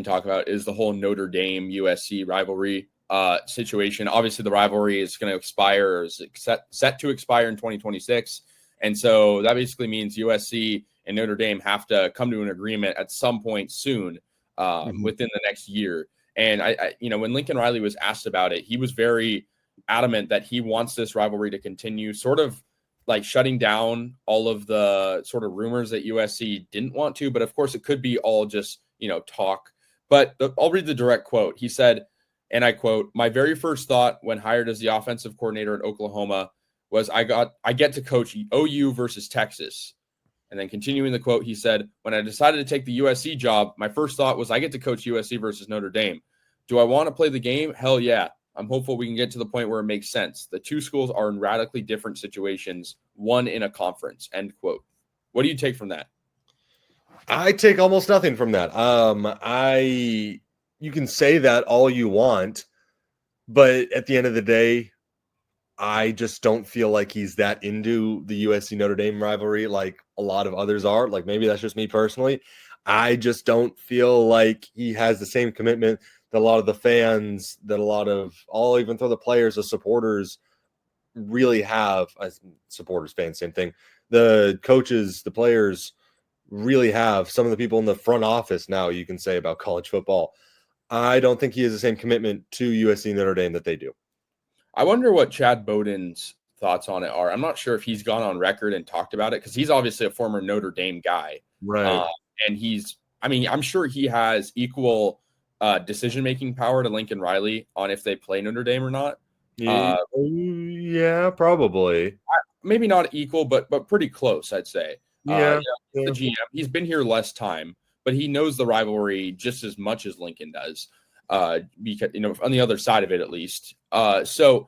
talk about is the whole Notre Dame USC rivalry situation. Obviously, the rivalry is going to expire, or is set to expire in 2026. And so that basically means USC and Notre Dame have to come to an agreement at some point soon within the next year. And when Lincoln Riley was asked about it, he was very adamant that he wants this rivalry to continue, sort of like shutting down all of the sort of rumors that USC didn't want to. But of course, it could be all just, talk. But I'll read the direct quote. He said, and I quote, "My very first thought when hired as the offensive coordinator at Oklahoma was I get to coach OU versus Texas." And then continuing the quote, he said, "When I decided to take the USC job, my first thought was I get to coach USC versus Notre Dame. Do I want to play the game? Hell yeah. I'm hopeful we can get to the point where it makes sense. The two schools are in radically different situations, one in a conference," end quote. What do you take from that? I take almost nothing from that. You can say that all you want, but at the end of the day, I just don't feel like he's that into the USC Notre Dame rivalry like a lot of others are. Like, maybe that's just me personally. I just don't feel like he has the same commitment that a lot of the fans, that a lot of even though the players, the supporters really have. Supporters, fans, same thing. The coaches, the players really have. Some of the people in the front office now, you can say, about college football. I don't think he has the same commitment to USC Notre Dame that they do. I wonder what Chad Bowden's thoughts on it are. I'm not sure if he's gone on record and talked about it, because he's obviously a former Notre Dame guy. Right. And I'm sure he has equal decision-making power to Lincoln Riley on if they play Notre Dame or not. Yeah, probably. Maybe not equal, but pretty close, I'd say. Yeah. The GM, he's been here less time, but he knows the rivalry just as much as Lincoln does. Because on the other side of it, at least. So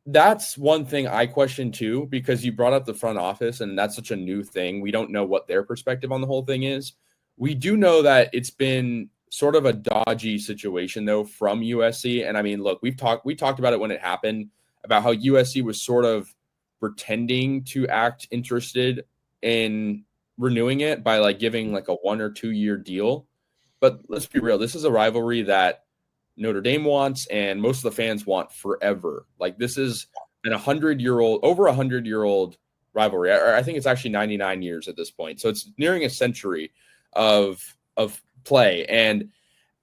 that's one thing I question too, because you brought up the front office, and that's such a new thing. We don't know what their perspective on the whole thing is. We do know that it's been sort of a dodgy situation though from USC. And I mean, look, we talked about it when it happened, about how USC was sort of pretending to act interested in renewing it by like giving like a 1 or 2 year deal. But let's be real. This is a rivalry that Notre Dame wants, and most of the fans want forever. Like, this is over 100-year-old rivalry. I think it's actually 99 years at this point. So it's nearing a century of play. And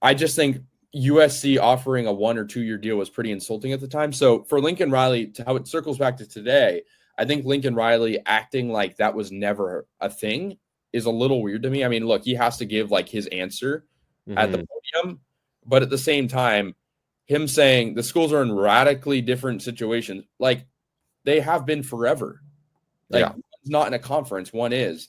I just think USC offering a 1 or 2 year deal was pretty insulting at the time. So for Lincoln Riley, to how it circles back to today, I think Lincoln Riley acting like that was never a thing is a little weird to me. I mean, look, he has to give like his answer at the podium, but at the same time, him saying the schools are in radically different situations, like they have been forever. Like, one's not in a conference, one is.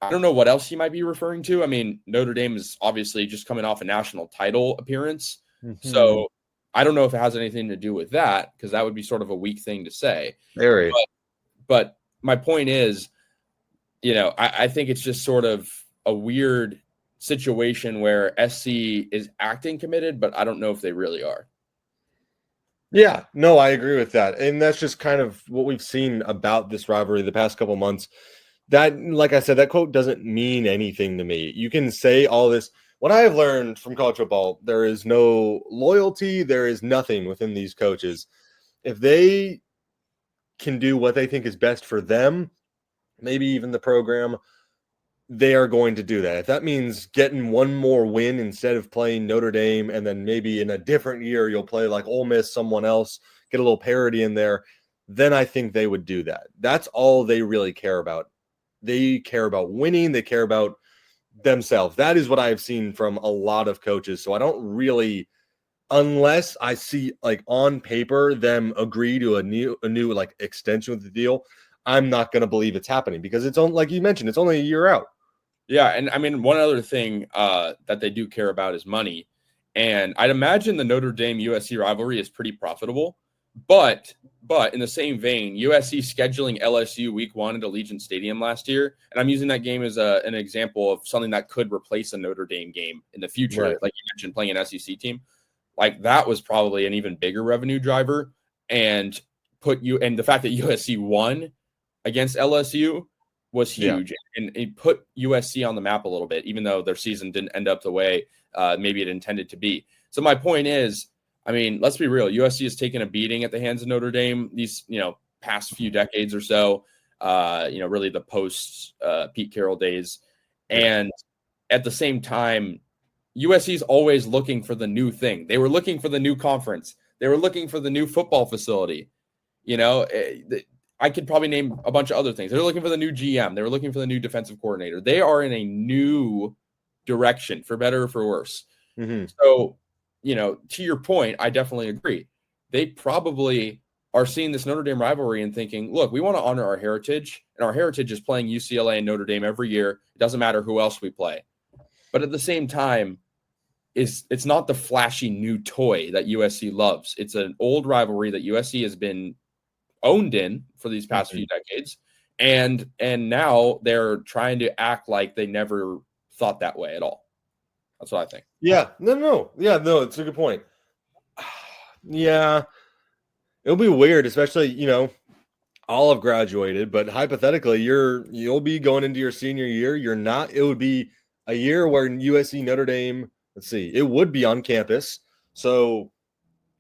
I don't know what else he might be referring to. I mean, Notre Dame is obviously just coming off a national title appearance. So I don't know if it has anything to do with that, because that would be sort of a weak thing to say. Very. But my point is, I think it's just sort of a weird situation where SC is acting committed, but I don't know if they really are. Yeah, no, I agree with that. And that's just kind of what we've seen about this rivalry the past couple months. That, like I said, that quote doesn't mean anything to me. You can say all this. What I have learned from college football, there is no loyalty. There is nothing within these coaches. If they can do what they think is best for them, maybe even the program, they are going to do that. If that means getting one more win instead of playing Notre Dame, and then maybe in a different year you'll play like Ole Miss, someone else, get a little parity in there, then I think they would do that. That's all they really care about. They care about winning. They care about themselves. That is what I've seen from a lot of coaches. So I don't really, unless I see like on paper them agree to a new like extension with the deal, I'm not going to believe it's happening, because it's only, like you mentioned, it's only a year out. Yeah, and I mean, one other thing that they do care about is money. And I'd imagine the Notre Dame USC rivalry is pretty profitable. But in the same vein, USC scheduling LSU week 1 at Allegiant Stadium last year, and I'm using that game as an example of something that could replace a Notre Dame game in the future, Right. like you mentioned, playing an SEC team. Like, that was probably an even bigger revenue driver. And the fact that USC won against LSU was huge, and it put USC on the map a little bit, even though their season didn't end up the way maybe it intended to be. So my point is, I mean, let's be real. USC has taken a beating at the hands of Notre Dame these, past few decades or so, really the post Pete Carroll days. And at the same time, USC is always looking for the new thing. They were looking for the new conference. They were looking for the new football facility. I could probably name a bunch of other things. They're looking for the new GM. They were looking for the new defensive coordinator. They are in a new direction, for better or for worse. Mm-hmm. So, to your point, I definitely agree. They probably are seeing this Notre Dame rivalry and thinking, look, we want to honor our heritage, and our heritage is playing UCLA and Notre Dame every year. It doesn't matter who else we play. But at the same time, it's not the flashy new toy that USC loves. It's an old rivalry that USC has been owned in for these past few decades, and now they're trying to act like they never thought that way at all. That's what I think. It's a good point. It'll be weird, especially all have graduated, but hypothetically you'll be going into your senior year. It would be a year where USC Notre Dame, it would be on campus. So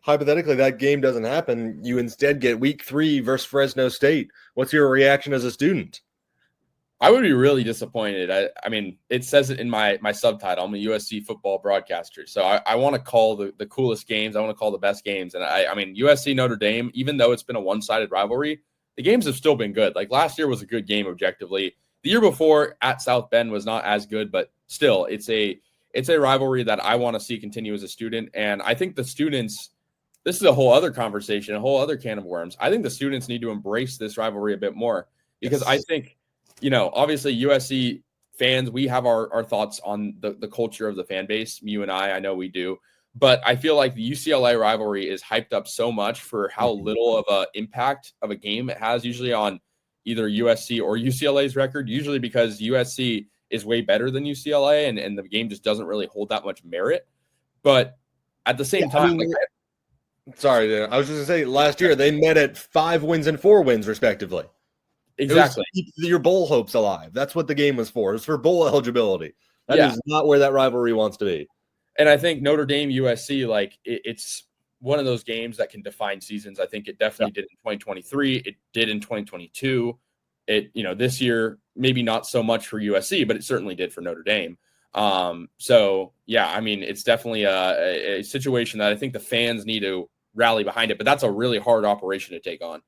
hypothetically, that game doesn't happen. You instead get week 3 versus Fresno State. What's your reaction as a student? I would be really disappointed. I mean, it says it in my subtitle. I'm a USC football broadcaster. So I want to call the coolest games. I want to call the best games. And I mean, USC Notre Dame, even though it's been a one-sided rivalry, the games have still been good. Like last year was a good game objectively. The year before at South Bend was not as good, but still it's a rivalry that I want to see continue as a student. And I think the students, this is a whole other conversation, a whole other can of worms. I think the students need to embrace this rivalry a bit more because I think, obviously USC fans, we have our thoughts on the culture of the fan base. You and I know we do. But I feel like the UCLA rivalry is hyped up so much for how little of an impact of a game it has usually on either USC or UCLA's record, usually because USC is way better than UCLA and the game just doesn't really hold that much merit. But at the same time, sorry, I was just going to say last year they met at 5 wins and 4 wins respectively. Exactly. Keep your bowl hopes alive. That's what the game was for. It's for bowl eligibility. That is not where that rivalry wants to be. And I think Notre Dame USC, it's one of those games that can define seasons. I think it definitely did in 2023. It did in 2022. This year, maybe not so much for USC, but it certainly did for Notre Dame. It's definitely a situation that I think the fans need to rally behind it, but that's a really hard operation to take on.